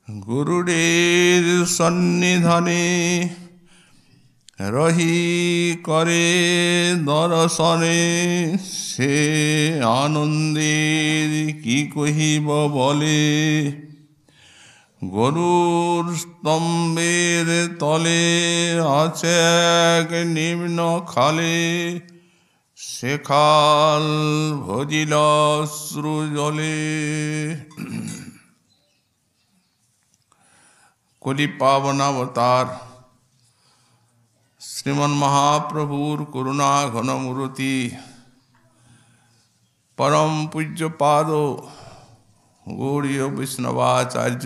গুরুদের সন্নিধানে রহি করে দর্শনে, সে আনন্দের কি কহিব বলে। গরুর স্তম্ভের তলে আছে এক নিম্ন খালে, সে খাল ভজিল অশ্রু জলে। কলি পাবনাবতার শ্রীমন মহাপ্রভুর করুণা ঘনমূর্তি পরম পূজ্যপাদ গৌড়ীয় বৈষ্ণবাচার্য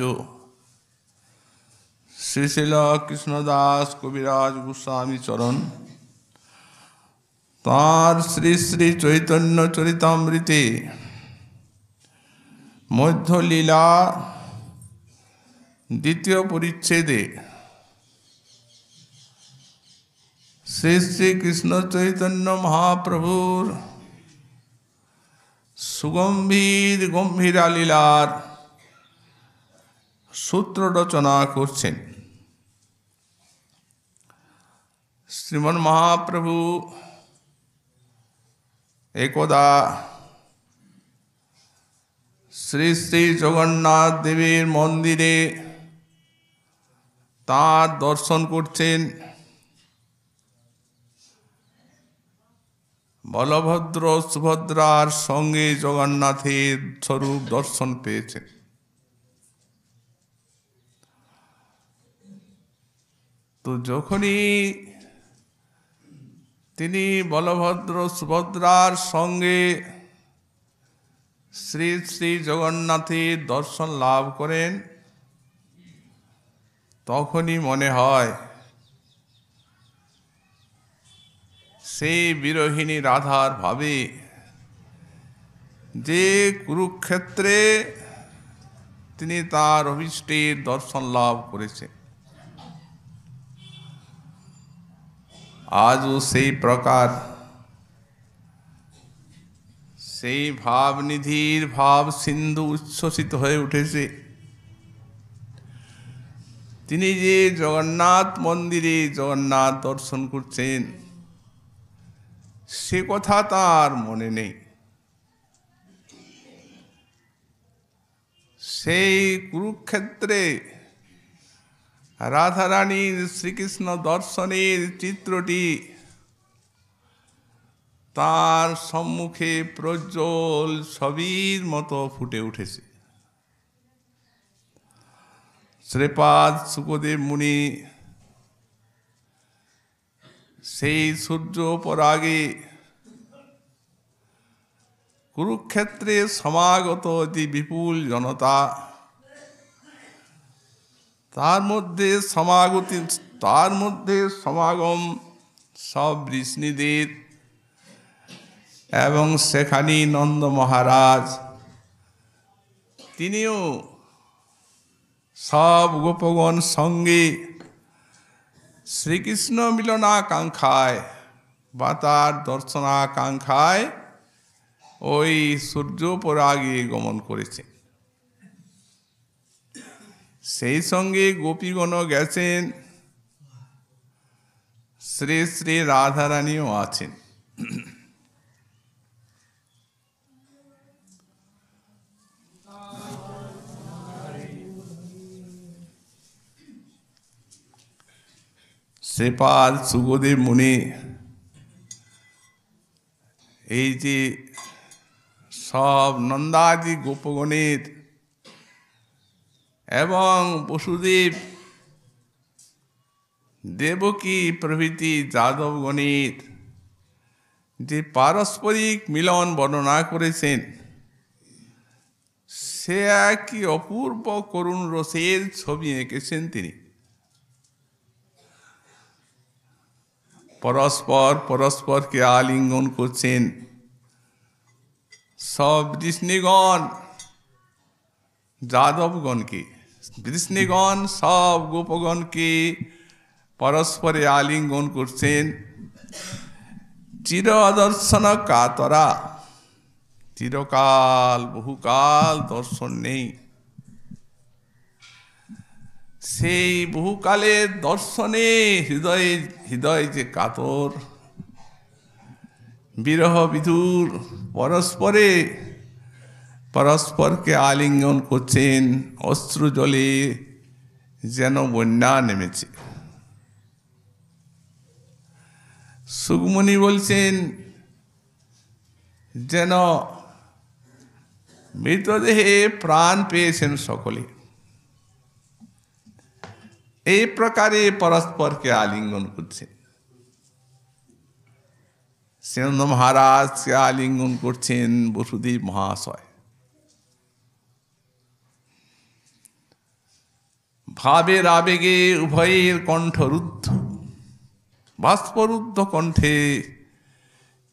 শ্রী শিল কৃষ্ণদাস কবিরাজ গোস্বামী চরণ তাঁর শ্রী শ্রী চৈতন্য চরিতামৃতে মধ্যলীলা দ্বিতীয় পরিচ্ছেদে শ্রী শ্রী কৃষ্ণ চৈতন্য মহাপ্রভুর সুগম্ভীর গম্ভীরা লীলার সূত্র রচনা করছেন। শ্রীমন মহাপ্রভু একদা শ্রী শ্রী জগন্নাথ দেবের মন্দিরে তাঁর দর্শন করছেন। বলভদ্র সুভদ্রার সঙ্গে জগন্নাথের স্বরূপ দর্শন পেয়েছেন। তো যখনই তিনি বলভদ্র সুভদ্রার সঙ্গে শ্রী শ্রী জগন্নাথের দর্শন লাভ করেন, তখনই মনে হয় সেই বিরোহিণী রাধার ভাবে যে কুরুক্ষেত্রে তিনি তার অভীষ্টের দর্শন লাভ করেছেন, আজও সেই প্রকার সেই ভাবনিধির ভাব সিন্ধু উচ্ছ্বসিত হয়ে উঠেছে। তিনি যে জগন্নাথ মন্দিরে জগন্নাথ দর্শন করছেন, সে কথা তার মনে নেই। সেই কুরুক্ষেত্রে রাধারানীর শ্রীকৃষ্ণ দর্শনের চিত্রটি তার সম্মুখে প্রজ্জ্বল ছবির মতো ফুটে উঠেছে। শ্রীপাদ শুকদেব মুনি সেই সূর্য পরাগে কুরুক্ষেত্রে সমাগত যে বিপুল জনতা, তার মধ্যে সমাগম সব ঋষিদের এবং সেখানে নন্দ মহারাজ, তিনিও সব গোপগণ সঙ্গে শ্রীকৃষ্ণ মিলনাকাঙ্ক্ষায় বা তার দর্শনাকাঙ্ক্ষায় ওই সূর্যপরাগে গমন করেছে। সেই সঙ্গে গোপীগণও গেছেন, শ্রী শ্রী রাধারানীও আছেন। শ্রীপাদ শুকদেব মুনি এই যে সব নন্দাদি গোপগণের এবং বসুদেব দেবকী প্রভৃতি যাদবগণের যে পারস্পরিক মিলন বর্ণনা করেছেন, সে একই অপূর্ব করুণ রসের ছবি এঁকেছেন তিনি। পরস্পরকে আলিঙ্গন করছেন। সব কৃষ্ণগণ যাদবগণকে, কৃষ্ণগণ সব গোপগণকে পরস্পরে আলিঙ্গন করছেন। চির দর্শন কাতরা, চিরকাল বহুকাল দর্শন নেই। সেই বহুকালের দর্শনে হৃদয় যে কাতর, বিরহ বিধুর পরস্পরকে আলিঙ্গন করছেন, অশ্রু জলে যেন বন্যা নেমেছে। সুগমণি বলছেন যেন মৃতদেহে প্রাণ পেয়েছেন সকলে। এই প্রকারে পরস্পরকে আলিঙ্গন করছেন। শ্রীনন্দ মহারাজকে আলিঙ্গন করছেন বসুদেব মহাশয়। ভাবের আবেগে উভয়ের কণ্ঠরুদ্ধ, বাষ্পরুদ্ধ কণ্ঠে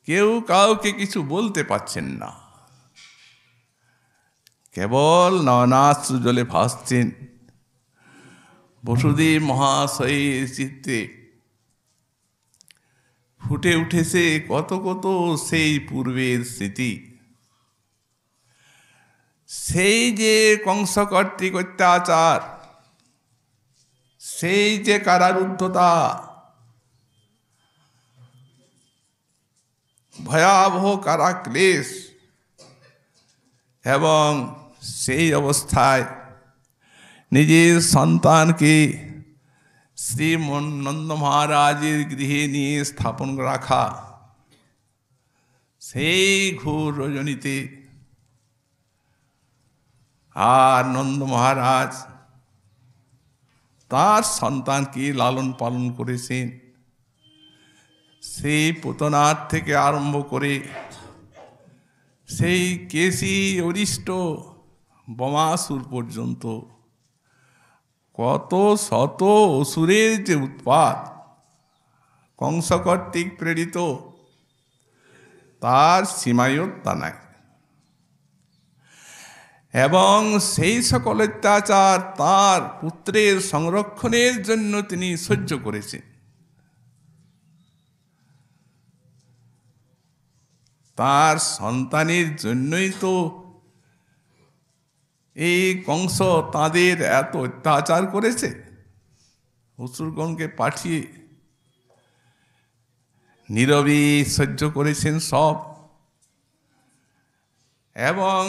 কেউ কাউকে কিছু বলতে পারছেন না, কেবল নয়নাশ্রু জলে ভাসছেন। বসুদেব মহাশয়ের চিত্তে ফুটে উঠেছে কত কত সেই পূর্বের স্মৃতি। সেই যে কংস কর্তৃক অত্যাচার, সেই যে কারারুদ্ধতা, ভয়াবহ কারাক্লেশ, এবং সেই অবস্থায় নিজের সন্তানকে শ্রী নন্দ মহারাজের গৃহে নিয়ে স্থাপন রাখা, সেই ঘোর রজনীতে আর নন্দ মহারাজ তার সন্তানকে লালন পালন করেছেন। সেই পুতনার থেকে আরম্ভ করে সেই কেশী অরিষ্ট বমাসুর পর্যন্ত কত শত অসুরের যে উৎপাত কংস কর্তৃক প্রেরিত, তার সীমায়ত্তা নাই। এবং সেই সকল অত্যাচার তার পুত্রের সংরক্ষণের জন্য তিনি সহ্য করেছেন। তার সন্তানের জন্যই তো এই কংস তাদের এত অত্যাচার করেছে, অসুরগণকে পাঠিয়ে নীরবে সহ্য করেছেন সব। এবং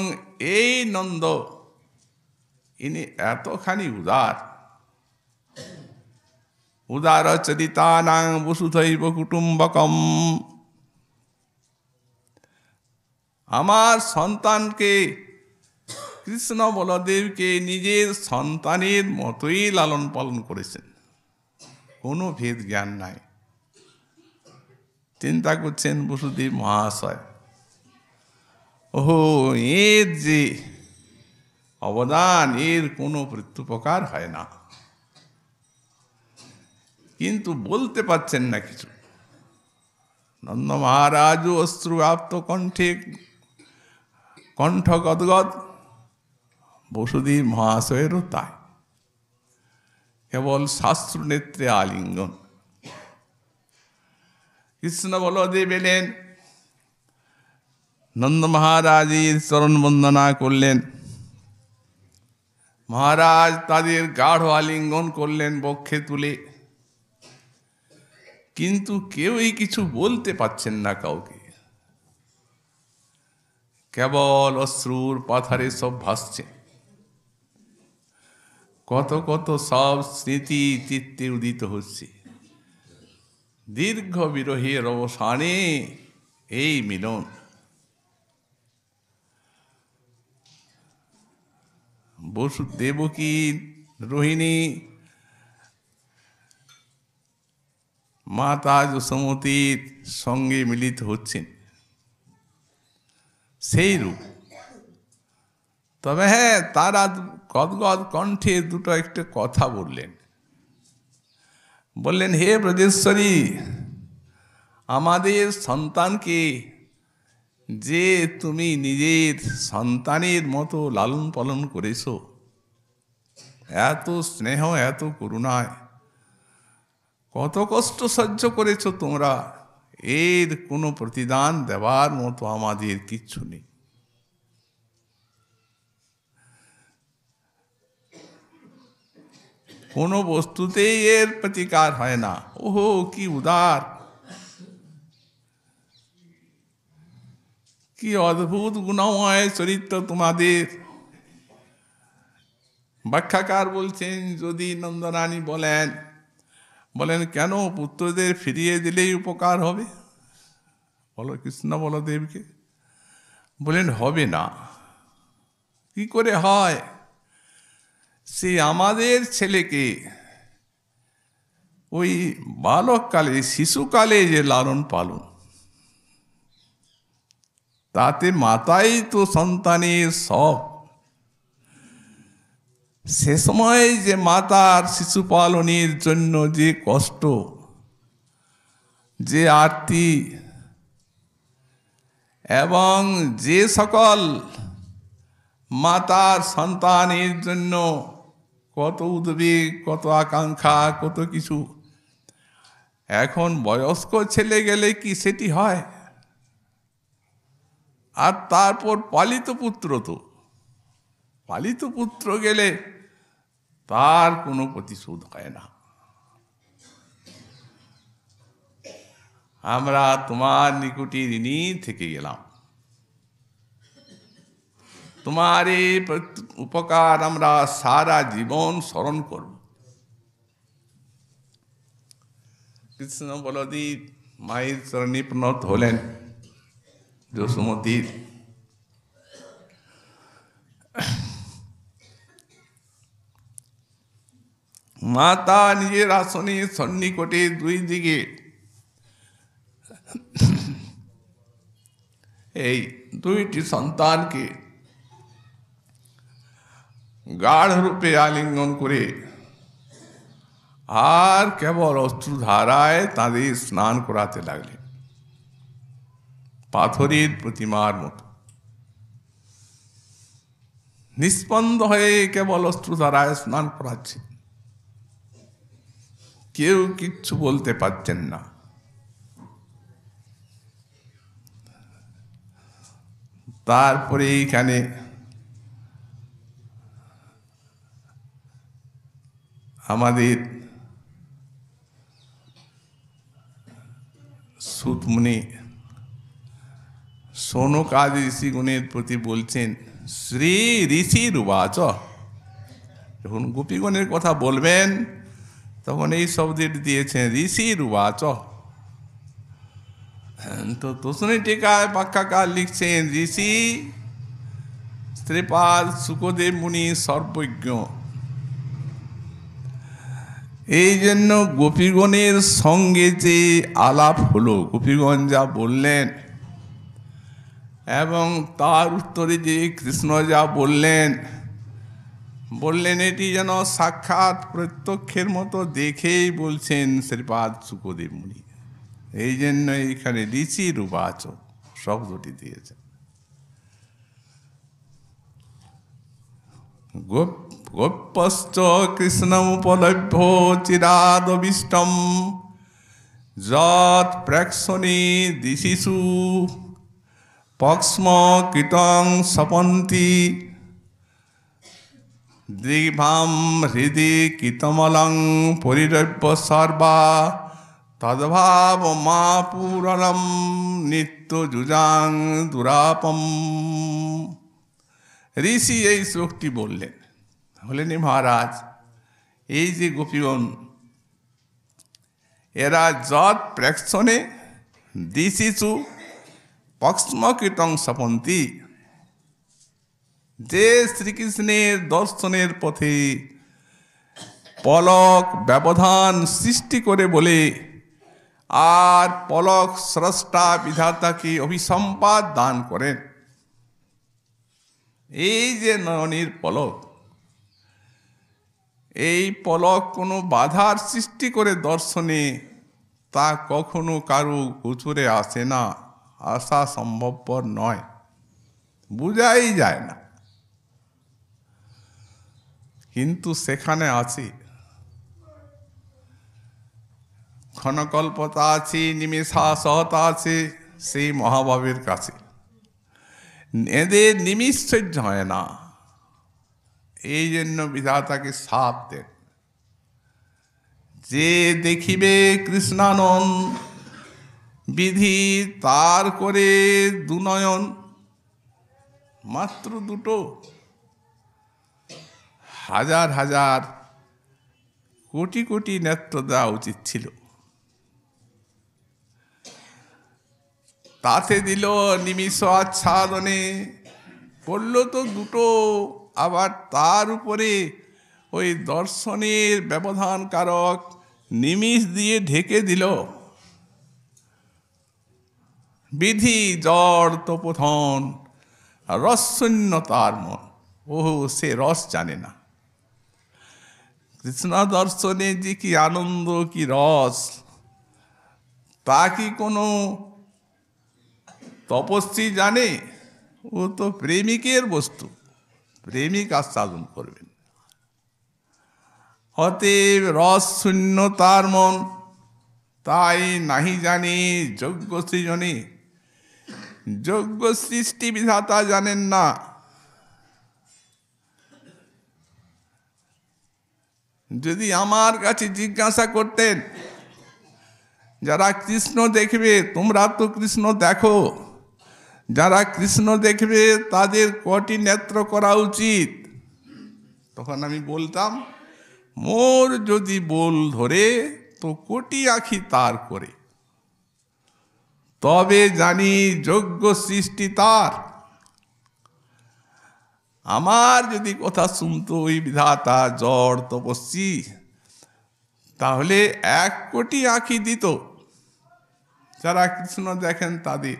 এই নন্দ ইনি এতখানি উদার চরিতানাং বসুধৈব কুটুম্বকম। আমার সন্তানকে, কৃষ্ণ বলদেবকে নিজের সন্তানের মতোই লালন পালন করেছেন, কোনো ভেদ জ্ঞান নাই। চিন্তা করছেন বসুদেব মহাশয়, ওহো, এর যে অবদান, এর কোনো প্রত্যুপকার হয় না, কিন্তু বলতে পারছেন না কিছু। নন্দ মহারাজ অশ্রুআপ্ত কণ্ঠে কণ্ঠ গদগদ, বসুদেব মহাশয়েরও তাই, কেবল শাস্ত্র নেত্রে আলিঙ্গন। কৃষ্ণ বলদেব এলেন, নন্দ মহারাজের চরণ বন্দনা করলেন। মহারাজ তাদের গাঢ় আলিঙ্গন করলেন বক্ষে তুলে, কিন্তু কেউই কিছু বলতে পারছেন না কাউকে, কেবল অশ্রুর পাথারে সব ভাসছে। কত কত সব স্মৃতি চিত্তে উদিত হচ্ছে। দীর্ঘ বিরহের অবসানে এই মিলন। দেবকী রোহিণী, মাতা যশোমতীর সঙ্গে মিলিত হচ্ছেন, সেই রূপ। তবে হ্যাঁ, তারা গদগদ কণ্ঠে দুটো একটা কথা বললেন, হে ব্রজেশ্বরী, আমাদের সন্তানকে যে তুমি নিজের সন্তানের মতো লালন পালন করেছ, এত স্নেহ, এত করুণায় কত কষ্ট সহ্য করেছ তোমরা, এর কোনো প্রতিদান দেওয়ার মতো আমাদের কিচ্ছু নেই। কোনো বস্তুতেই এর প্রতিকার হয় না। ওহো কি উদার, কি অদ্ভুত গুণময় চরিত্র তোমাদের। ব্যাখ্যাকার বলছেন, যদি নন্দরানী বলেন কেন পুত্রদের ফিরিয়ে দিলেই উপকার হবে, বলো কৃষ্ণ বলদেবকে। বলেন হবে না। কি করে হয়? সে আমাদের ছেলেকে ওই বালককালে শিশুকালে যে লালন পালন, তাতে মাতাই তো সন্তানের সব। সে সময় যে মাতার শিশু পালনের জন্য যে কষ্ট, যে আরতি, এবং যে সকল মাতার সন্তানের জন্য কত উদ্বেগ, কত আকাঙ্ক্ষা, কত কিছু, এখন বয়স্ক ছেলে গেলে কি সেটি হয়? আর তারপর পালিত পুত্র, তো পালিত পুত্র গেলে তার কোনো প্রতিশোধ হয় না। আমরা তোমার নিকটে ঋণী থেকে গেলাম, তোমার এই উপকার আমরা সারা জীবন স্মরণ করব। কৃষ্ণ বলদেব মায়ের চরণে প্রণত হলেন যশোমতীর। মাতা নিজের আসনে সন্নিকটে দুই দিকে এই দুইটি সন্তানকে গাঢ় রূপে আলিঙ্গন করে আর কেবল অশ্রুধারায় তাদের স্নান করাতে লাগলেন, পাথরের প্রতিমার মতো নিস্পন্দ হয়ে কেবল অশ্রুধারায় স্নান করাচ্ছে। কেউ কিচ্ছু বলতে পারছেন না। তারপরে এইখানে আমাদের সুতমুনি সৌনক আদি ঋষিগণের প্রতি বলছেন, শ্রী ঋষির উবাচ। যখন গোপীগণের কথা বলবেন তখন এই শব্দটি দিয়েছেন, ঋষির উবাচ। তো তোষণী টিকায় ব্যাখ্যাকার লিখছেন, ঋষি শ্রীপাদ শুকদেব মুনি সর্বজ্ঞ। এই জন্য গোপীগণের সঙ্গে যে আলাপ হলো, গোপীগণ যা বললেন এবং তার উত্তরে যে কৃষ্ণ যা বললেন এটি যেন সাক্ষাৎ প্রত্যক্ষের মতো দেখেই বলছেন শ্রীপাদ শুকদেব মুনি। এই জন্য এইখানে ঋষির উবাচ শব্দটি দিয়েছেন। গোপ্যশ্চ কৃষ্ণমুপলভ্য চিরাদবিষ্টম যৎ প্রেক্ষণে দিশিষু পক্ষ্ম কীটং সপন্তি দিগ্ভাম হৃদি কীতমলং পরিরভ্য সর্বা তদ্ভাব মা পুরলম নিত্য যুজাং দুরাপম। ঋষি এই শ্লোকটি বললেন, মহারাজ এই যে গোপীগণ, এরা যৎ প্রেক্ষণে দিশিষু পক্ষ্মকীটং সপন্তি, যে শ্রীকৃষ্ণের দর্শনের পথে পলক ব্যবধান সৃষ্টি করে বলে আর পলক স্রষ্টা বিধাতাকে অভিসম্পাদ দান করেন। এই যে নয়নের পলক, এই পলক কোনো বাধার সৃষ্টি করে দর্শনে, তা কখনো কারো গোচরে আসে না, আসা সম্ভবপর নয়, বোঝাই যায় না। কিন্তু সেখানে আছে ক্ষণকল্পতা আছে, নিমেষাসহতা আছে সেই মহাভাবের কাছে। এদের নিমিষ সহ্য হয় না, এই জন্য বিধাতাকে শাপ দেন। যে দেখিবে কৃষ্ণানন্দ বিধি তার করে দুনয়ন। মাত্র দুটো, হাজার হাজার কোটি কোটি নেত্র দেওয়া উচিত ছিল। তাতে দিল নিমিষ আচ্ছাদনে, করল তো দুটো, আবার তার উপরে ওই দর্শনের ব্যবধান কারক নিমিষ দিয়ে ঢেকে দিল। বিধি জড় তপোধন, রসশূন্য তার মন। ওহো, সে রস জানে না। কৃষ্ণ দর্শনে যে কি আনন্দ, কি রস, তা কি কোনো তপস্বী জানে? ও তো প্রেমিকের বস্তু, প্রেমিক আস্বাদন করবেন। অতএব রস শূন্য তার মন, তাই নাহি জানি যজ্ঞ সৃজনে। যজ্ঞ সৃষ্টি বিধাতা জানেন না। যদি আমার কাছে জিজ্ঞাসা করতেন, যারা কৃষ্ণ দেখবে, তোমরা তো কৃষ্ণ দেখো, যারা কৃষ্ণ দেখবে তাদের কটি নেত্র করা উচিত, তখন আমি বলতাম, মোর যদি বল ধরে তো কোটি আঁখি তার করে, তবে জানি যজ্ঞ সৃষ্টি তার। আমার যদি কথা শুনতো ওই বিধাতা জড় তপস্বী, তাহলে 1 কোটি আঁখি দিত যারা কৃষ্ণ দেখেন তাদের।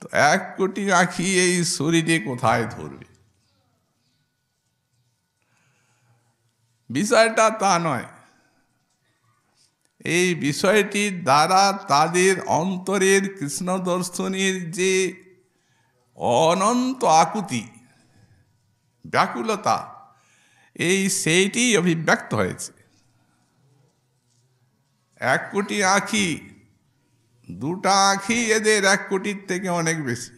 তো 1 কোটি আঁখি এই শরীরে কোথায় ধরবে? বিষয়টা তা নয়। এই বিষয়টির দ্বারা তাদের অন্তরের কৃষ্ণ দর্শনের যে অনন্ত আকুতি, ব্যাকুলতা, সেইটি অভিব্যক্ত হয়েছে। 1 কোটি আঁখি, 2টা আঁখি এদের 1 কোটির থেকে অনেক বেশি।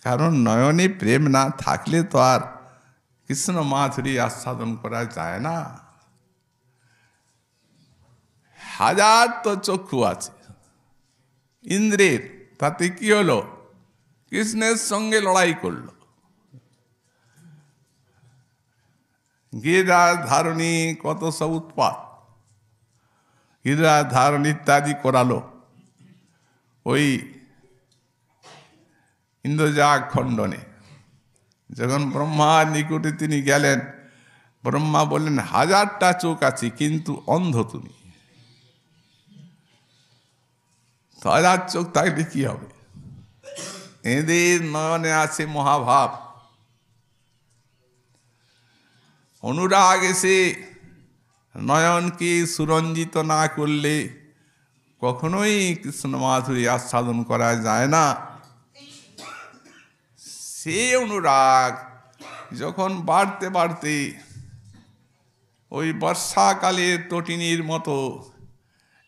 কারণ নয়নে প্রেম না থাকলে তো আর কৃষ্ণ মাধুরী আস্বাদন করা যায় না। হাজার তো চক্ষু আছে ইন্দ্রের, তাতে কি হলো? কৃষ্ণের সঙ্গে লড়াই করল। গিরিরাজ ধারণী কত সব উৎপাত, গিরিরাজ ধারণ ইত্যাদি করালো। ওই ইন্দ্রজাগ খণ্ডনে যখন ব্রহ্মার নিকটে তিনি গেলেন, ব্রহ্মা বললেন, 1000টা চোখ আছে কিন্তু অন্ধ তুমি। 1000 চোখ থাকলে কি হবে? এদের নয়নে আছে মহাভাব। অনুরাগ এসে নয়নকে সুরঞ্জিত না করলে কখনোই কৃষ্ণ মাধুরী আস্বাদন করা যায় না। সে অনুরাগ যখন বাড়তে বাড়তে ওই বর্ষাকালের তটিনীর মতো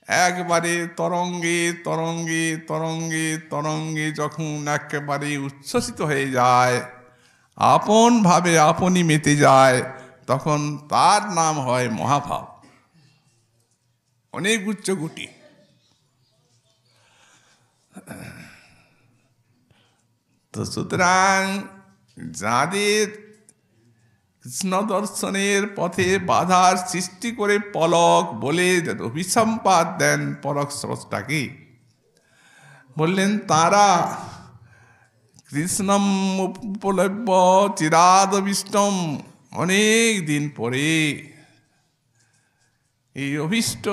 একবারে তরঙ্গে তরঙ্গে তরঙ্গে তরঙ্গে যখন একেবারে উচ্ছ্বসিত হয়ে যায়, আপন ভাবে আপনি মেতে যায়, তখন তার নাম হয় মহাভাব, অনেক উচ্চকোটি। তো সুতরাং যাদের কৃষ্ণ দর্শনের পথে বাধার সৃষ্টি করে পলক বলে অভিসম্পাদ দেন পরক স্রষ্টাকে, বললেন তারা কৃষ্ণম উপলভ্য চিরাদভিষ্টম, অনেক দিন পরে এই অভিষ্ট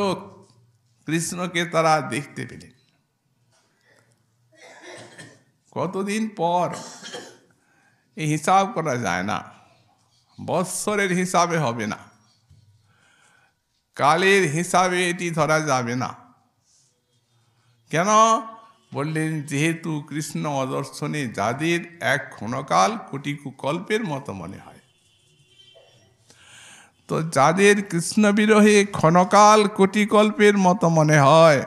কৃষ্ণকে তারা দেখতে পেলেন। কতদিন পর এই হিসাব করা যায় না, বৎসরের হিসাবে হবে না, কালের হিসাবে এটি ধরা যাবে না। কেন? বললেন যেহেতু কৃষ্ণ অদর্শনে যাদের 1 ক্ষণকাল কোটি কল্পের মতো মনে হয়, তো যাদের কৃষ্ণ বিরহে ক্ষণকাল কোটি কল্পের মতো মনে হয়,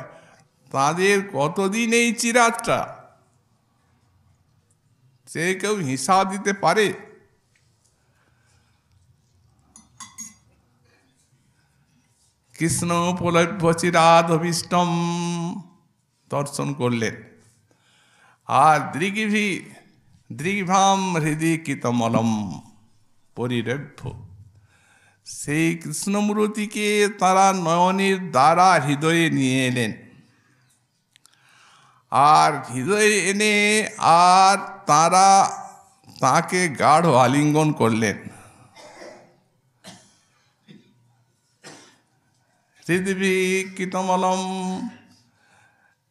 তাদের কতদিন এই চিরাতটা সে কেউ হিসাব দিতে পারে? কৃষ্ণ উপলভ্য চিরাদভীষ্টম দর্শন করলেন। আর দৃগ্ভাম হৃদি কৃতমলম পরিরভ্য, সেই কৃষ্ণমূর্তিকে তারা নয়নের দ্বারা হৃদয়ে নিয়ে এলেন। আর হৃদয়ে এনে আর তারা তাকে গাঢ় আলিঙ্গন করলেন। হৃদি কৃতমলম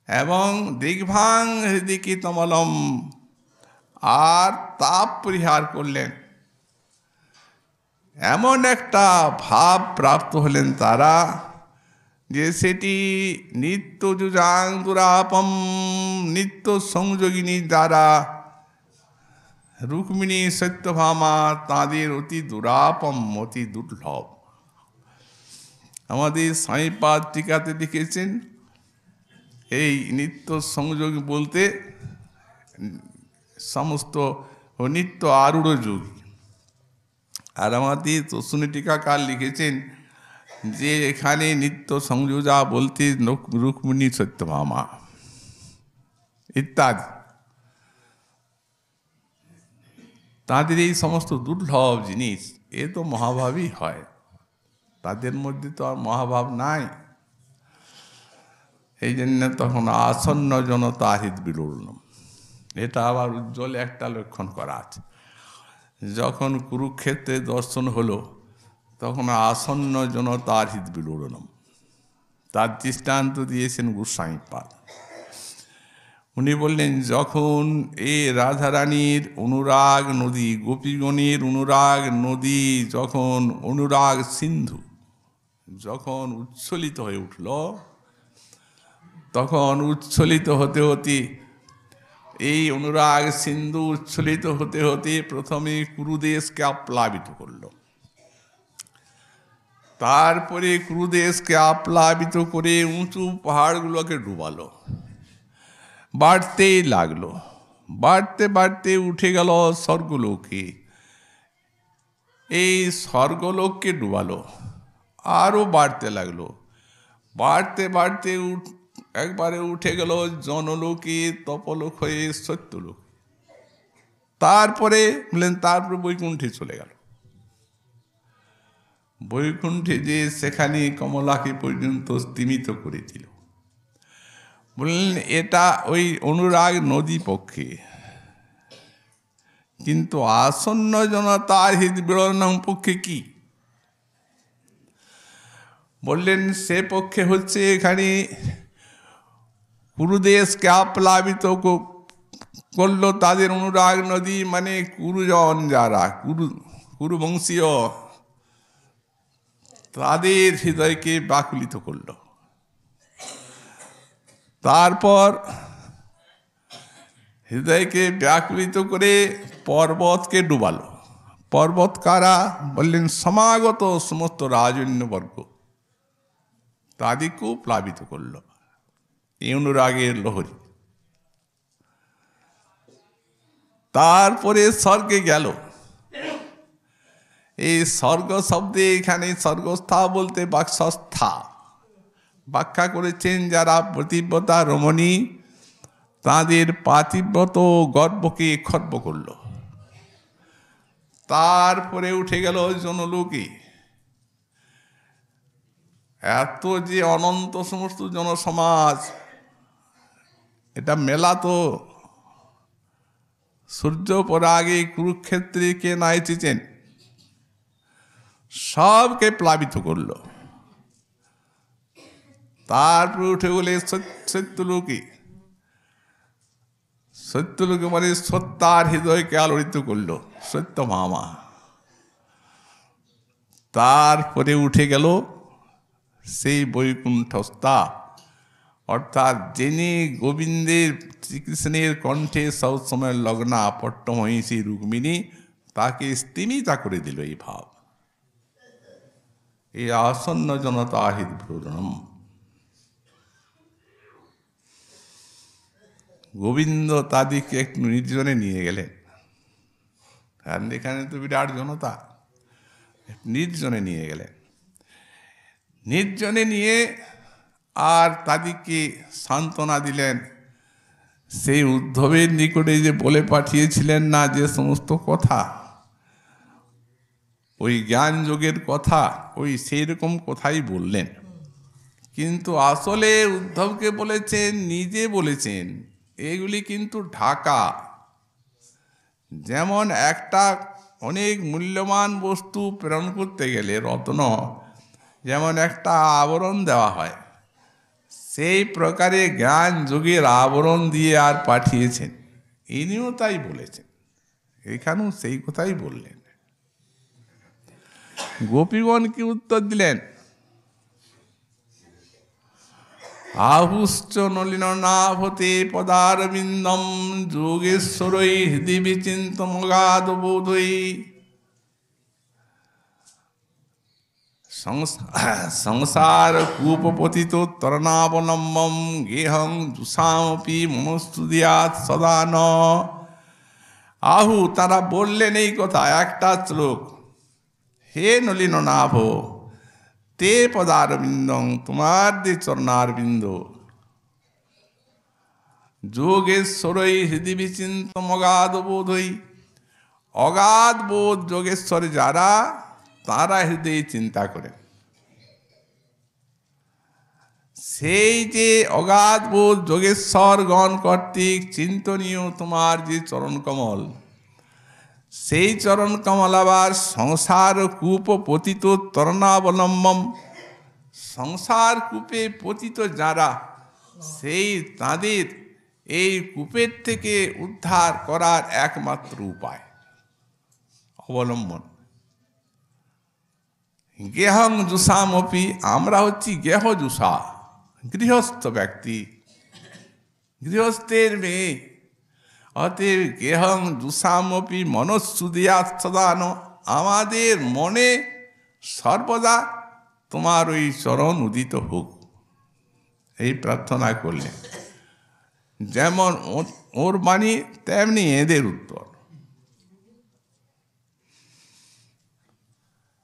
এবং দিগ্ভাং হৃদি কৃতমলম, আর তাপ পরিহার করলেন। এমন একটা ভাব প্রাপ্ত হলেন তারা যে সেটি নিত্য যুজাং দুরাপম, নিত্য সংযোগিনী দ্বারা রুক্মিণী সত্যভামা তাঁদের অতি দুরাপম, অতি দুর্লভ। আমাদের সাঁইপাদ টিকাতে লিখেছেন এই নিত্য সংযোগ বলতে সমস্ত নিত্য আরূঢ় যোগী। আর আমাদের তসুনি টিকাকার লিখেছেন যে এখানে নিত্য সংযোজা বলতে রুক্মিণী সত্যভামা ইত্যাদি, তাদের এই সমস্ত দুর্লভ জিনিস এ তো মহাভাবই হয়, তাদের মধ্যে তো আর মহাভাব নাই। এই জন্য তখন আসন্ন জনতা হৃদ বিলোড়নম, এটা আবার উজ্জ্বল একটা লক্ষণ করা আছে। যখন কুরুক্ষেত্রে দর্শন হলো তখন আসন্ন জনতার হৃদ বিলোড়নম, তার দৃষ্টান্ত দিয়েছেন গোস্বামীপাদ। উনি বললেন যখন এই রাধারানীর অনুরাগ নদী, গোপীগণের অনুরাগ নদী, যখন অনুরাগ সিন্ধু যখন উচ্ছ্বলিত হয়ে উঠল, তখন উচ্ছ্বলিত হতে হতে এই অনুরাগ সিন্ধু উচ্ছ্বলিত হতে হতে প্রথমে কুরুদেশকে আপ্লাবিত করল, তারপরে কুরুদেশকে আপ্লাবিত করে উঁচু পাহাড়গুলোকে ডুবালো, বাড়তেই লাগলো, বাড়তে বাড়তে উঠে গেল স্বর্গলোকে। এই স্বর্গলোককে ডুবালো, আরও বাড়তে লাগলো, বাড়তে বাড়তে একবারে উঠে গেল জনলোকে, তপলোক হয়ে সত্যলোক, তারপরে বললেন তারপরে বৈকুণ্ঠে চলে গেল। বৈকুণ্ঠে যে সেখানে কমলাকে পর্যন্ত স্তিমিত করে দিল। বললেন এটা ওই অনুরাগ নদী পক্ষে, কিন্তু আসন্ন জনতার হৃদ বিলোড়নম পক্ষে কি বললেন? সে পক্ষে হচ্ছে এখানে কুরুদেশকে আপ্লাবিত করলো তাদের অনুরাগ নদী, মানে কুরুজন যারা কুরুবংশীয় তাদের হৃদয়কে ব্যাকুলিত করল। তারপর হৃদয়কে ব্যাকুলিত করে পর্বতকে ডুবালো। পর্বত কারা? বললেন সমাগত সমস্ত রাজন্যবর্গ, তাদেরকেও প্লাবিত করল এই অনুরাগের লহরী। তারপরে স্বর্গে গেল। এই স্বর্গ শব্দে এখানে স্বর্গস্থা বলতে বাক্সস্থা ব্যাখ্যা করেছেন যারা পতিব্রতা রমণী, তাদের পাতিব্রত গর্বকে খর্ব করল। তারপরে উঠে গেল জনলোকে। এত যে অনন্ত সমস্ত জনসমাজ, এটা মেলা তো সূর্য পরে আগে কুরুক্ষেত্রে কে না এসেছেন, সবকে প্লাবিত করল। তারপরে উঠে গেলে সত্যলোকে। সত্যলোকে মানে সত্যার হৃদয়কে আলোড়িত করল সত্যভামা। তারপরে উঠে গেল সেই বৈকুণ্ঠস্থা, অর্থাৎ যিনি গোবিন্দের শ্রীকৃষ্ণের কণ্ঠে সবসময় লগ্না পট্টমহিষী রুক্মিণী, তাকে স্তিমিতা করে দিল এই ভাব। এই আসন্ন জনতা হৃদ বিলোড়নম। গোবিন্দ তাদেরকে একটু নির্জনে নিয়ে গেলেন, কারণ এখানে তো বিরাট জনতা, নির্জনে নিয়ে গেলেন। নির্জনে নিয়ে আর তাদেরকে সান্ত্বনা দিলেন। সেই উদ্ধবের নিকটে যে বলে পাঠিয়েছিলেন না যে সমস্ত কথা, ওই জ্ঞান যোগের কথা, ওই সেই রকম কথাই বললেন। কিন্তু আসলে উদ্ধবকে বলেছেন, নিজে বলেছেন, এগুলি কিন্তু ঢাকা। যেমন একটা অনেক মূল্যবান বস্তু প্রেরণ করতে গেলে রত্ন যেমন একটা আবরণ দেওয়া হয়, সেই প্রকারে জ্ঞান যোগের আবরণ দিয়ে আর পাঠিয়েছেন। ইনিও তাই বলেছেন, এখানেও সেই কথাই বললেন। গোপীগণ কি উত্তর দিলেন? আহুশ্চ নলিন নাভতে পদারবিন্দম যোগেশ্বরৈ হৃদি বিচিন্তমগাধ বোধৈ সংসার কূপপতিত তরণাবলম্বম গেহং জুষামপি মনস্তুদিয়াৎ সদা ন। আহু তারা বললেন এই কথা, একটা শ্লোক, হে নলিন নাভ, তে পদারবিন্দং, তোমার যে চরণারবিন্দ, যোগেশ্বরই হৃদি বিচিন্তম অগাধ বোধই, অগাধ বোধ যোগেশ্বরে যারা, তারা হৃদয়ে চিন্তা করেন। সেই যে অগাধ বোধ যোগেশ্বর গণ কর্তৃক চিন্তনীয় তোমার যে চরণ কমল, সেই চরণ কমল আবার সংসার কূপ পতিত তরণাবলম্বম, সংসার কূপে পতিত যারা, সেই তাদের এই কূপের থেকে উদ্ধার করার একমাত্র উপায় অবলম্বন। গেহং জুষামপি, আমরা হচ্ছি গেহ জুষা, গৃহস্থ ব্যক্তি, গৃহস্থের মেয়ে। অতএব গেহং জুষামপি মনস্সুদিয়াৎ সদান, আমাদের মনে সর্বদা তোমার ওই চরণ উদিত হোক, এই প্রার্থনা করলেন। যেমন ওর বাণী তেমনি এদের উত্তর।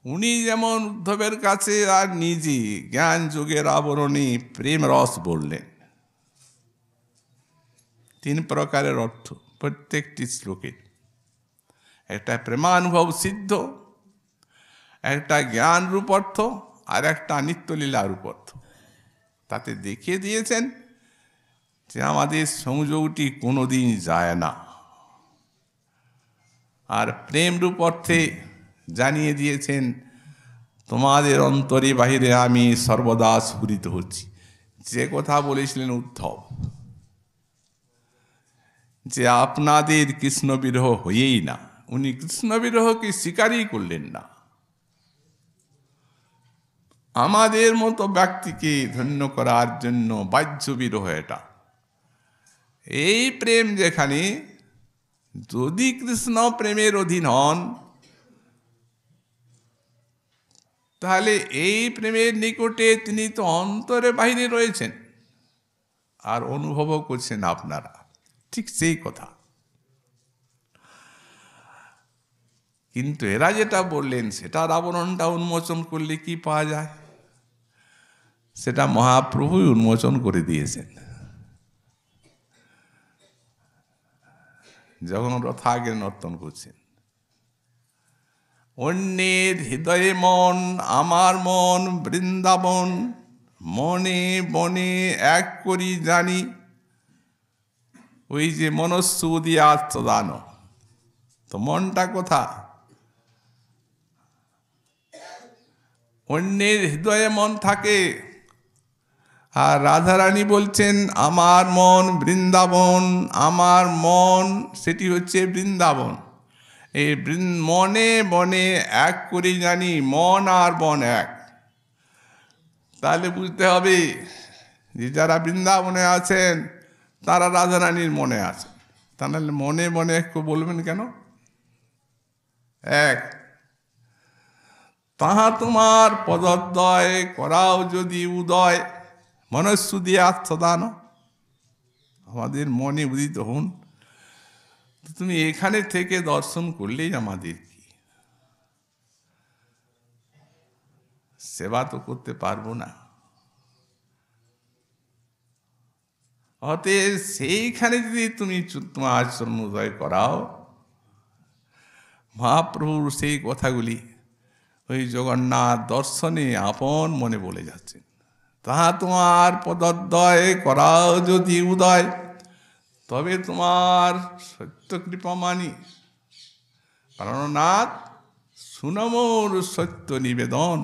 উনি যেমন উদ্ধবের কাছে আর নিজে জ্ঞান যোগের আবরণী প্রেম রস বললেন। 3 প্রকারের অর্থ প্রত্যেকটি শ্লোকের। একটা প্রেমানুভব সিদ্ধ, একটা জ্ঞান রূপ অর্থ, আর একটা নিত্যলীলা রূপ অর্থ। তাতে দেখিয়ে দিয়েছেন যে আমাদের সংযোগটি কোনোদিন যায় না। আর প্রেম রূপ অর্থে জানিয়ে দিয়েছেন, তোমাদের অন্তরে বাহিরে আমি সর্বদা স্ফুরিত হচ্ছি। যে কথা বলেছিলেন উদ্ধব, যে আপনাদের কৃষ্ণ বিরহ হয়েই না, উনি কৃষ্ণ বিরহকে স্বীকারই করলেন না। আমাদের মতো ব্যক্তিকে ধন্য করার জন্য বাহ্য বিরহ এটা। এই প্রেম যেখানে, যদি কৃষ্ণ প্রেমের অধীন হন, তাহলে এই প্রেমের নিকটে তিনি তো অন্তরে বাহিরে রয়েছেন আর অনুভবও করছেন আপনারা। ঠিক সেই কথা। কিন্তু এরা যেটা বললেন, সেটার আবরণটা উন্মোচন করলে কি পাওয়া যায়, সেটা মহাপ্রভুই উন্মোচন করে দিয়েছেন। যখন রথাগে নর্তন করছেন, অন্যের হৃদয়ে মন, আমার মন বৃন্দাবন, মনে বনে এক করি জানি, ওই যে মনস্সুদিয়াৎ সদান, তো মনটা কোথা? অন্যের হৃদয়ে মন থাকে। আর রাধারানী বলছেন, আমার মন বৃন্দাবন, আমার মন সেটি হচ্ছে বৃন্দাবন। এই মনে বনে এক করি জানি, মন আর বন এক। তাহলে বুঝতে হবে যে যারা বৃন্দাবনে আছেন তারা রাধারানীর মনে আছে। তাহলে মনে বনে এক বলবেন কেন? এক, তাহা তোমার পদদ্বয় করাও যদি উদয়, মনস্সুদিয়াৎ সদান, আমাদের মনে উদিত হন। তুমি এখানে থেকে দর্শন করলেই আমাদের কি, সেবা তো করতে পারবো না। অতএব সেইখানে যদি তুমি তোমার আচরণ উদয় করাও, মহাপ্রভুর সেই কথাগুলি ওই জগন্নাথ দর্শনে আপন মনে বলে যাচ্ছেন। তাহা তোমার পদোদয় করাও যদি উদয়, তবে তোমার সত্য কৃপা মানি। প্রাণনাথ সুনমোর সত্য নিবেদন,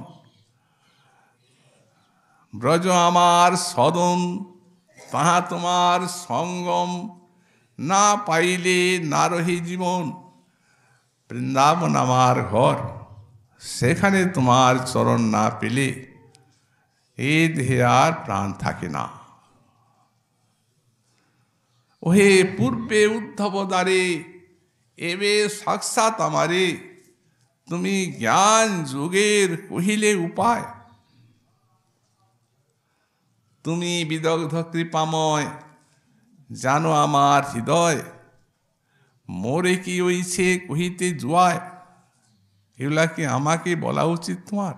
ব্রজ আমার সদন, তাহা তোমার সঙ্গম না পাইলে না রহি জীবন। বৃন্দাবন আমার ঘর, সেখানে তোমার চরণ না পেলে এই দেহে আর প্রাণ থাকে না। ওহে পূর্বে উদ্ধব দ্বারে, এবে সাক্ষাৎ আমারে, তুমি জ্ঞান যোগের কহিলে উপায়। তুমি বিদগ্ধ কৃপাময়, জানো আমার হৃদয়, মোরে কি হইছে কহিতে জুয়ায়। এগুলা কি আমাকে বলা উচিত তোমার?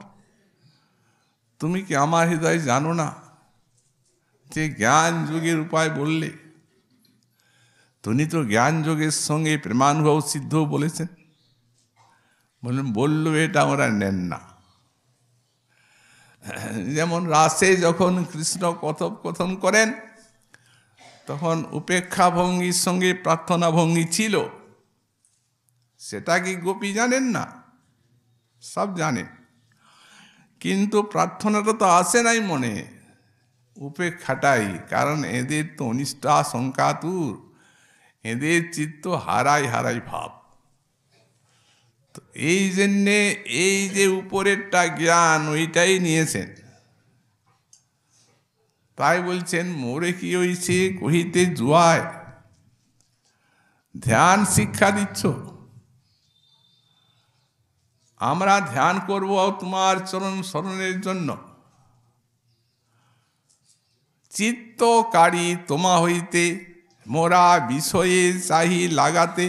তুমি কি আমার হৃদয় জানো না? যে জ্ঞান যোগের উপায় বললে, তুমি তো জ্ঞান যোগের সঙ্গে প্রেমানুভব সিদ্ধ বলেছেন। বললেন বললো এটা ওরা নেন না। যেমন রাসে যখন কৃষ্ণ কথোপকথন করেন, তখন উপেক্ষা ভঙ্গির সঙ্গে প্রার্থনা ভঙ্গি ছিল। সেটা কি গোপী জানেন না? সব জানেন, কিন্তু প্রার্থনাটা তো আসে নাই মনে, উপেক্ষাটাই। কারণ এদের তো অনিষ্টা শঙ্কাতুর, এদের চিত্ত হারাই হারাই ভাব। তো এই জন্যে এই যে উপরেরটা জ্ঞান, ওইটাই নিয়েছেন। তাই বলছেন মোরে কি হইছে কহিতে জুয়ায়। ধ্যান শিক্ষা দিচ্ছ, আমরা ধ্যান করব তোমার চরণ শরণের জন্য। চিত্তকারী তোমা হইতে মোরা বিষয়ে চাহি লাগাতে,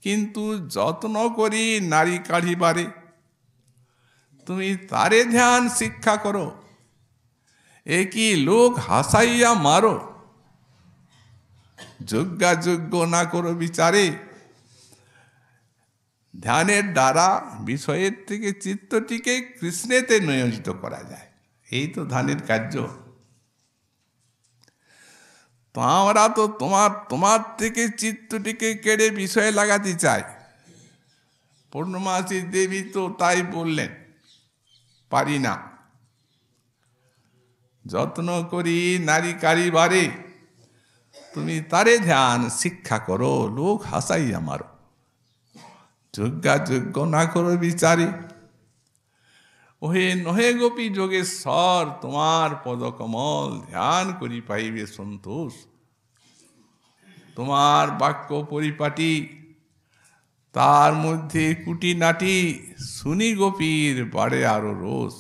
কিন্তু যত্ন করি নারী কাঢ়িবারে, তুমি তারে ধ্যান শিক্ষা করো। একই লোক হাসাইয়া মারো, যজ্ঞাযোগ্য না করো বিচারে। ধ্যানের দ্বারা বিষয়ের থেকে চিত্তটিকে কৃষ্ণেতে নিয়োজিত করা যায়, এই তো ধ্যানের কার্য। তো আমরা তো তোমার থেকে চিত্তটিকে কেড়ে বিষয়ে লাগাতে চাই। পূর্ণমাসী দেবী তো তাই বললেন, পারি না। যত্ন করি নারী কারিবারে, তুমি তারে ধ্যান শিক্ষা করো, লোক হাসাইয়া মারো, যজ্ঞাযোগ্য না করো বিচারে। ওহে নহে গোপী যোগেশ্বর, তোমার পদকমল ধ্যান করি পাইবে সন্তোষ। তোমার বাক্য পরিপাটি, তার মধ্যে কুটিনাটি, শুনি গোপীর বাড়ে আরো রোষ।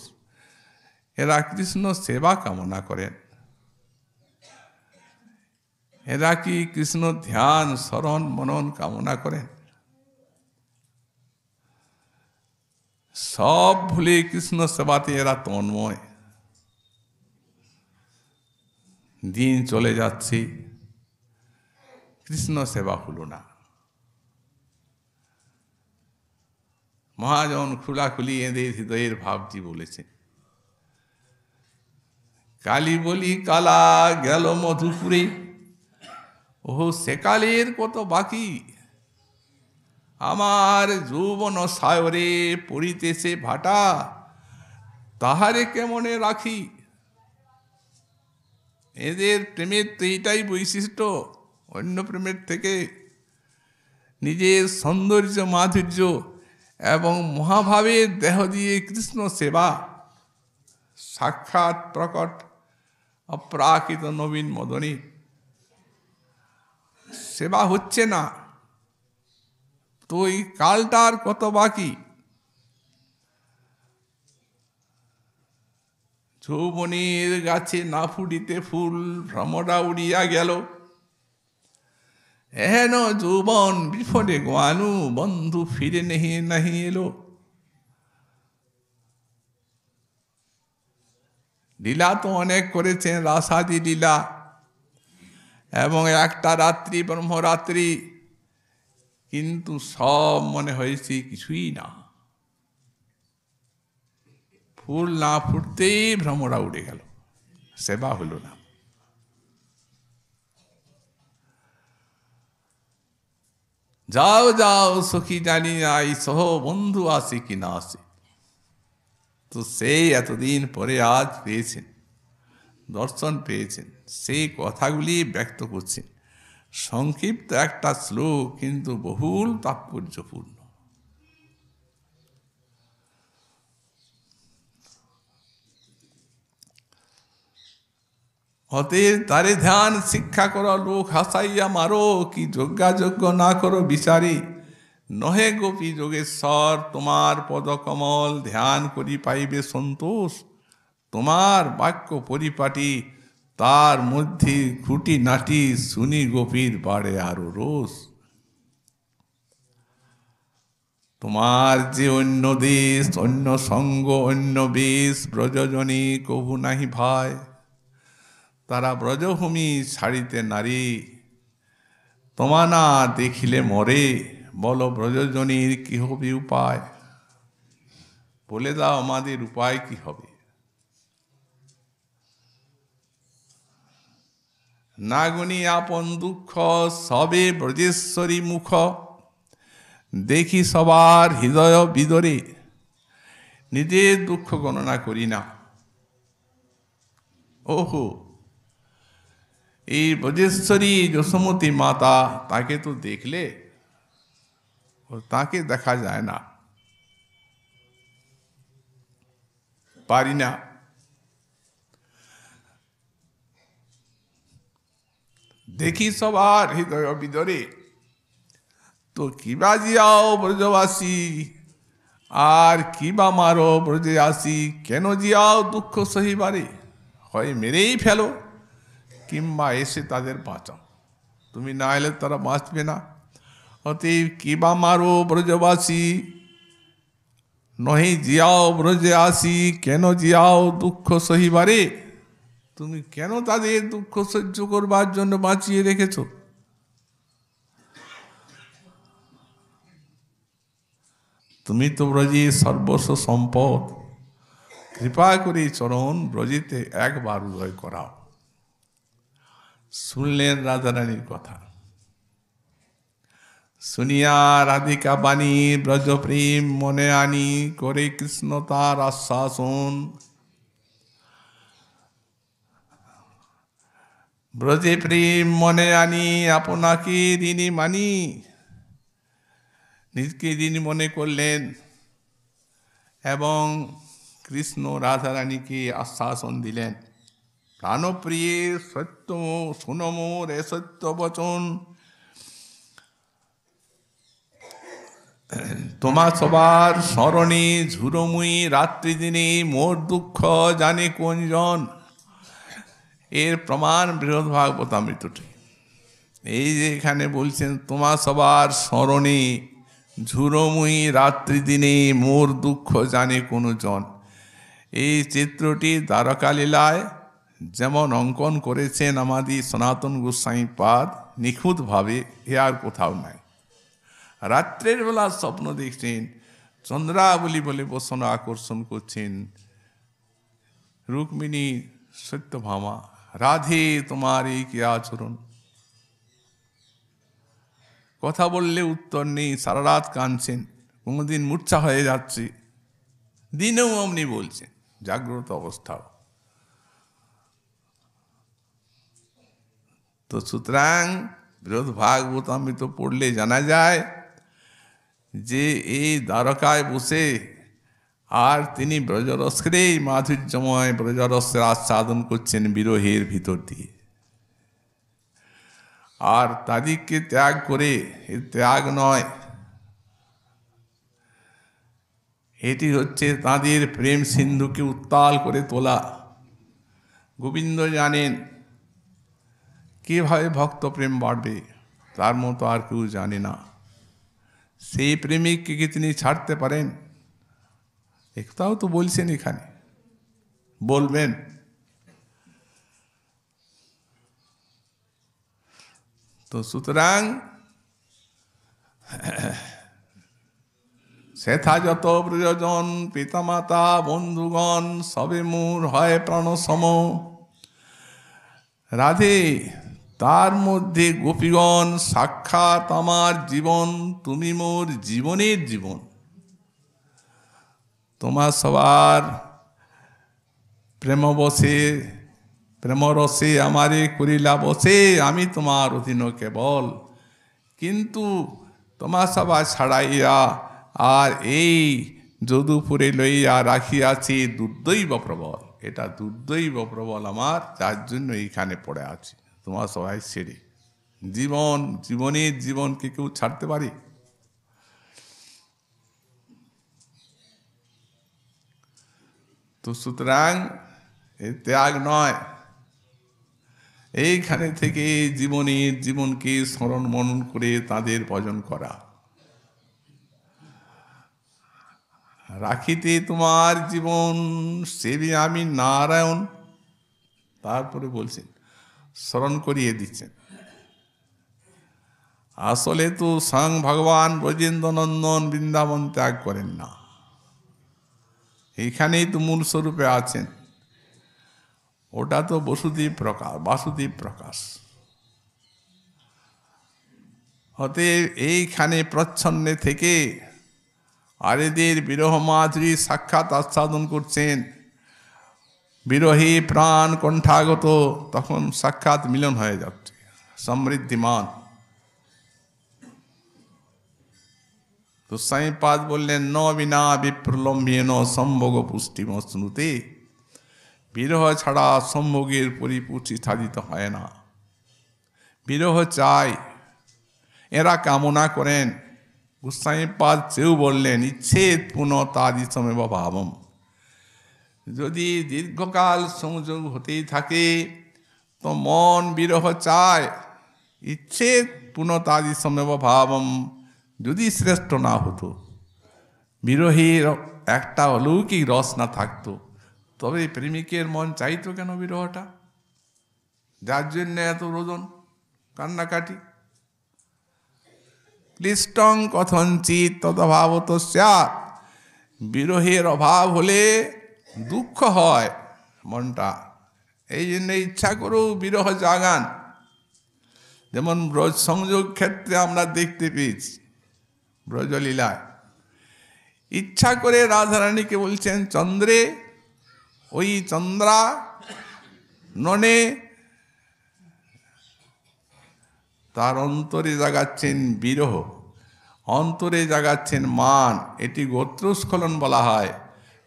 এরা কৃষ্ণ সেবা কামনা করেন, এরা কি কৃষ্ণ ধ্যান শরণ মনন কামনা করেন? সব ভুলে কৃষ্ণ সেবাতে এরা তন্ময়। দিন চলে যাচ্ছে, কৃষ্ণ সেবা হলো না। মহাজন খোলাখুলি এদের হৃদয়ের ভাবটি বলেছে। কালী বলি কালা গেল মধুপুরে, ওহ সেকালের কত বাকি। আমার যৌবন সায়রে পড়িতেছে ভাটা, তাহারে কেমনে রাখি। এদের প্রেমের তো এইটাই বৈশিষ্ট্য, অন্য প্রেমের থেকে নিজের সৌন্দর্য মাধুর্য এবং মহাভাবের দেহ দিয়ে কৃষ্ণ সেবা, সাক্ষাৎ প্রকট অপ্রাকৃত নবীন মদনী সেবা হচ্ছে না। তো এই কালটার কত বাকি। যৌবনের গাছে না ফুটিতে ফুল, ভ্রমরা উড়িয়া গেল। এহেন যৌবন বিফলে গোয়ানু, বন্ধু ফিরে নেহি নাহি এলো। লীলা তো অনেক করেছেন, রাসাদি লীলা, এবং একটা রাত্রি ব্রহ্মরাত্রি, কিন্তু সব মনে হয়েছে কিছুই না। ফুল না ফুটতেই ভ্রমরা উড়ে গেল, সেবা হলো না। যাও যাও সখী জানি নাই, সহ বন্ধু আসে কি না আসে। তো সেই এতদিন পরে আজ পেয়েছেন, দর্শন পেয়েছেন, সেই কথাগুলি ব্যক্ত করছেন। সংক্ষিপ্ত একটা শ্লোক, কিন্তু বহুল তাৎপর্যপূর্ণ। অতএব তারে ধ্যান শিক্ষা করো, লোক হাসাইয়া মারো, কি যজ্ঞাযজ্ঞ না করো বিচারে। নহে গোপী যোগেশ্বর, তোমার পদকমল ধ্যান করি পাইবে সন্তোষ। তোমার বাক্য পরিপাটি, তার মধ্যে খুঁটি নাটি, শুনি গোপীর বাড়ে আরো রোষ। তোমার যে অন্য দেশ, অন্য সঙ্গ, অন্য বেশ, ব্রজজনী কভু নাহি ভাই। তারা ব্রজভূমি ছাড়িতে নারী, তোমা না দেখিলে মরে। বলো ব্রজজনীর কি হবে উপায়, বলে দাও আমাদের উপায় কি হবে। না গুনি আপন দুঃখ, সবে ব্রজেশ্বরী মুখ। দেখি সবার হৃদয় বিদরে, নিজের দুঃখ গণনা করি না। ওহো, এই ব্রজেশ্বরী যশোমতী মাতা, তাকে তো দেখলে, তাকে দেখা যায় না, পারি না। দেখি সবার হৃদয় বিদরে, তো কিবা জিয়াও ব্রজবাসী, আর কিবা মারো ব্রজে আসি। কেন জিয়াও দুঃখ সহিবারে, হয় মেরেই ফেলো, কিংবা এসে তাদের বাঁচাও। তুমি না এলে তারা বাঁচবে না। অতএব কিবা মারো ব্রজবাসী, নহি জিয়াও ব্রজে আসি। কেন জিয়াও দুঃখ সহিবারে, তুমি কেন তাদের দুঃখ সহ্য করবার জন্য বাঁচিয়ে রেখেছ। তুমি তো ব্রজে সর্বস্ব সম্পদ, কৃপা করে চরণ ব্রজেতে একবার উদয় করাও। শুনলেন রাধারানীর কথা। শুনিয়া রাধিকা বাণী, ব্রজ প্রেম মনে আনি, করে কৃষ্ণ তার আশ্বাসন। ব্রজে প্রেম মনে আনি, আপনাকে ঋণী মানি। নিজকে ঋণী মনে করলেন, এবং কৃষ্ণ রাধারানীকে আশ্বাসন দিলেন। প্রাণপ্রিয়ে সত্য শুনো মোর এ সত্য বচন। তোমা সবার স্মরণে ঝুরমুই রাত্রি দিনে, মোর দুঃখ জানে কোনজন। এর প্রমাণ বৃহৎ ভাগবতামৃতটি। এই যে এখানে বলছেন, তোমা সবার স্মরণে ঝুরমুই রাত্রি দিনে, মোর দুঃখ জানে কোন জন। এই চিত্রটি দ্বারকা লীলায় যেমন অঙ্কন করেছেন আমাদের সনাতন গোস্বামী পাদ নিখুঁতভাবে, এ আর কোথাও নাই। রাত্রের বেলা স্বপ্ন দেখছেন, চন্দ্রাবলী বলে বসন আকর্ষণ করছেন। রুক্মিণী সত্যভামা, রাধে তোমার এই কি আচরণ। কথা বললে উত্তর নেই, সারা রাত কাঁদছেন, কোনোদিন মূর্ছা হয়ে যাচ্ছে, দিনেও অমনি বলছেন, জাগ্রত অবস্থাও। তো সুতরাং বৃহৎ ভাগবতামৃত পড়লে জানা যায় যে এই দ্বারকায় বসে আর তিনি ব্রজরসেই মাধুর্যময় ব্রজরসের আস্বাদন করছেন বিরহের ভিতর দিয়ে। আর তাদেরকে ত্যাগ করে, এ ত্যাগ নয়, এটি হচ্ছে তাদের প্রেম সিন্ধুকে উত্তাল করে তোলা। গোবিন্দ জানেন কিভাবে ভক্ত প্রেম বাড়বে, তার মতো আর কেউ জানে না। সেই প্রেমিককে কি তিনি ছাড়তে পারেন? একটাও তো বলছেন এখানে, বলবেন তো সুতরাং সেথা যত প্রিয়জন পিতামাতা বন্ধুগণ সবে মোর হয় প্রাণসম। রাধে, তার মধ্যে গোপীগণ সাক্ষাৎ আমার জীবন, তুমি মোর জীবনের জীবন। তোমার সবার প্রেমবশে প্রেমরসে আমারে করিলা বসে, আমি তোমার অধীন কেবল। কিন্তু তোমার সভা ছাড়াইয়া আর এই যদুপুরে লইয়া রাখিয়াছি দুর্দৈব প্রবল। এটা দুর্দৈব প্রবল আমার, যার জন্য এইখানে পড়ে আছি তোমার সবাই ছেড়ে। জীবনের জীবনকে কেউ ছাড়তে পারি? তো সুতরাং এই ত্যাগ নয়, এইখানে থেকে জীবনকে স্মরণ মনন করে তাদের ভজন করা। রাখিতে তোমার জীবন সেবি আমি নারায়ণ। তারপরে বলছেন, স্মরণ করিয়ে দিচ্ছেন, আসলে তো স্বয়ং ভগবান ব্রজেন্দ্র নন্দন বৃন্দাবন ত্যাগ করেন না, এইখানেই তো মূল স্বরূপে আছেন। ওটা তো বাসুদেব প্রকাশ। অতএব এইখানে প্রচ্ছন্নে থেকে আরেদের বিরহ মাধুরী সাক্ষাৎ আস্বাদন করছেন। বিরহী প্রাণ কণ্ঠাগত, তখন সাক্ষাৎ মিলন হয়ে যাচ্ছে, সমৃদ্ধিমান। তো সাইপাদ বললেন, ন বিনা বিপ্রলম্বেন সম্ভোগ পুষ্টিমশ্নুতে। বিরহ ছাড়া সম্ভোগের পরিপুষ্টি সাধিত হয় না। বিরহ চাই, এরা কামনা করেন। গোস্বামীপাদ সেও বললেন, ইচ্ছেদ পুনঃতাদিসমেব ভাবম। যদি দীর্ঘকাল সংযোগ হতেই থাকে তো মন বিরহ চায়। ইচ্ছেদ পুনঃতাদিসমেব ভাবম যদি শ্রেষ্ঠ না হতো, বিরহীর একটা অলৌকিক রস না থাকতো, তবে প্রেমিকের মন চাইতো কেন বিরহটা? যার জন্য এত রোদন কান্নাকাটি। ক্লিষ্টং কথঞ্চিত তদভাবত স্যাৎ। বিরহের অভাব হলে দুঃখ হয় মনটা, এই জন্য ইচ্ছা করেও বিরহ জাগান। যেমন ব্রজ সংযোগ ক্ষেত্রে আমরা দেখতে পেয়েছি, ব্রজলীলায় ইচ্ছা করে রাধারানীকে বলছেন, চন্দ্রে ওই চন্দ্রা ননে, তার অন্তরে জাগাচ্ছেন বিরহ, অন্তরে জাগাচ্ছেন মান। এটি গোত্রস্খলন বলা হয়।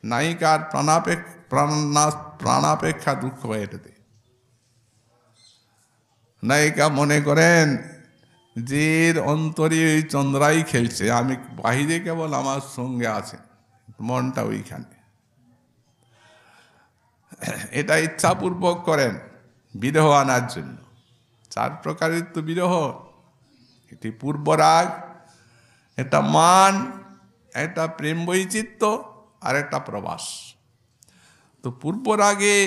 নায়িকার প্রাণাপেক্ষা দুঃখ হয় এটাতে। নায়িকা মনে করেন যে অন্তরে ওই চন্দ্রাই খেলছে, আমি বাহিরে কেবল আমার সঙ্গে আছে, মনটা ওইখানে। এটা ইচ্ছাপূর্বক করেন বিরহ আনার জন্য। 4 প্রকারের তো বিরহ। এটি পূর্বরাগ, এটা মান, একটা প্রেম বৈচিত্র্য, আর একটা প্রবাস। তো পূর্বরাগে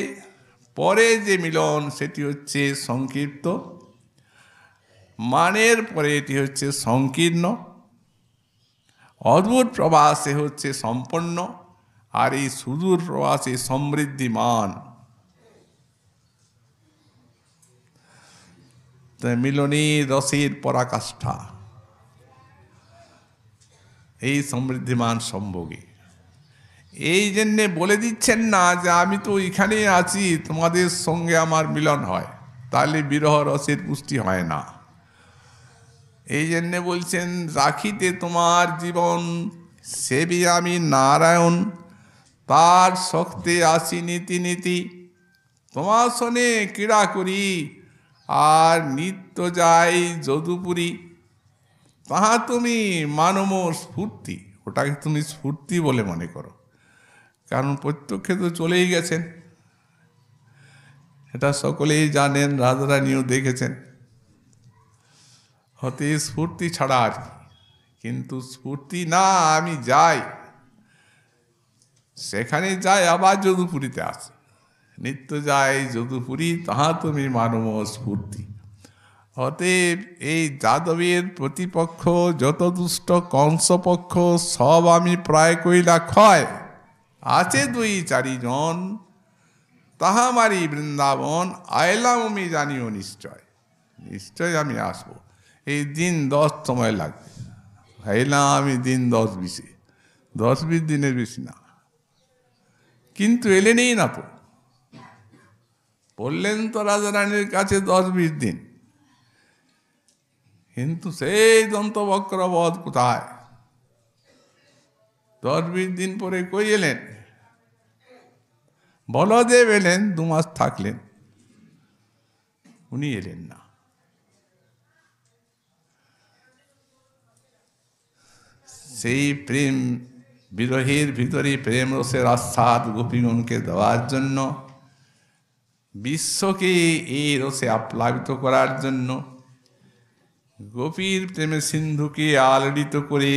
পরে যে মিলন সেটি হচ্ছে সংক্ষিপ্ত, মানের পরে এটি হচ্ছে সংকীর্ণ, অদ্ভুত প্রবাসে হচ্ছে সম্পন্ন, আর এই সুদূর প্রবাসে সমৃদ্ধিমান। মিলনী রসের পরাকাষ্ঠা, এই সমৃদ্ধিমান সম্ভোগে। এই জন্যে বলে দিচ্ছেন না যে আমি তো এখানেই আছি, তোমাদের সঙ্গে আমার মিলন হয়, তাহলে বিরহ রসের পুষ্টি হয় না। এই জন্যে বলছেন, রাখিতে তোমার জীবন সেবি আমি নারায়ণ, তার শক্তি আসি নীতি নীতি। তোমার শোনে ক্রীড়া করি আর নিত্য যাই যদুপুরী। তাহা তুমি মানব স্ফূর্তি, ওটাকে তুমি স্ফূর্তি বলে মনে করো, কারণ প্রত্যক্ষে তো চলেই গেছেন। এটা সকলেই জানেন, রাধারানীও দেখেছেন। হতে স্ফূর্তি ছাড়া আর কি, কিন্তু স্ফূর্তি না, আমি যাই, সেখানে যাই, আবার যদুপুরীতে আসি। নিত্য যাই যদুপুরী, তাহা তুমি মানব স্ফূর্তি। অতএব এই যাদবের প্রতিপক্ষ যত দুষ্ট কংসপক্ষ সব আমি প্রায় কইলা ক্ষয়। আছে 2-4 জন তাহা মারি বৃন্দাবন, আইলাম আমি জানিও নিশ্চয়। নিশ্চয় আমি আসবো, এই দিন 10 সময় লাগবে। আইলাম আমি দিন 10-20, 10-20 দিনের বেশি না। কিন্তু এলেনই না তো, বললেন তো রাজারানীর কাছে 10-20 দিন, কিন্তু সেই দন্তবক্রবধ কোথায়? 10-20 দিন পরে কই এলেন? বলদেব এলেন, 2 মাস থাকলেন, উনি এলেন না। সেই প্রেম বিরহের ভিতরে প্রেম রসের আস্বাদ গোপীগণকে দেওয়ার জন্য, বিশ্বকে এই রসে আপ্লাবিত করার জন্য, গোপীর প্রেমে সিন্ধুকে আলোড়িত করে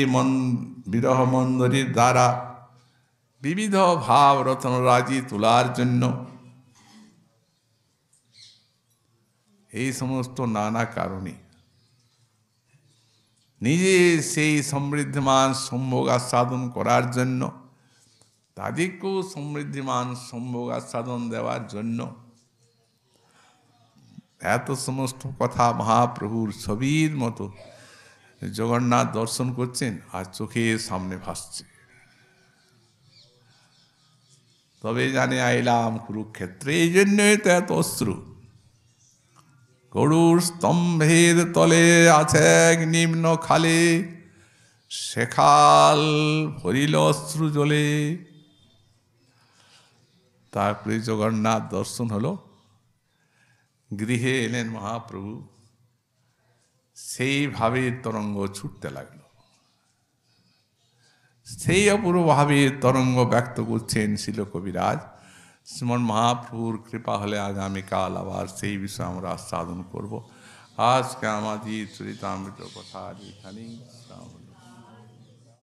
বিরহ মন্দরীর দ্বারা বিবিধ ভাব রতনরাজি তোলার জন্য, এই সমস্ত নানা কারণে নিজে সেই সমৃদ্ধিমান সম্ভোগ আস্বাদন করার জন্য, তাদেরকেও সমৃদ্ধিমান সম্ভোগ আস্বাদন দেওয়ার জন্য এত সমস্ত কথা মহাপ্রভুর ছবির মতো জগন্নাথ দর্শন করছেন আর চোখের সামনে ভাসছে। তবে জানে আইলাম কুরুক্ষেত্রে, এই জন্যই তো এত অশ্রু। গরুর স্তম্ভের তলে আছে এক নিম্ন খালে, সেখাল ভরিল অশ্রু জলে। তারপরে জগন্নাথ দর্শন হলো, গৃহে এলেন মহাপ্রভু, সেই ভাবের তরঙ্গ ছুটতে লাগলো। সেই অপূর্ব ভাবের তরঙ্গ ব্যক্ত করছেন শিল কবিরাজ। শ্রীমন মহাপ্রভুর কৃপা হলে আগামীকাল আবার সেই বিষয়ে আমরা আস্বাদন করব। আজকে আমাদের চরিতামৃত কথা এখানেই।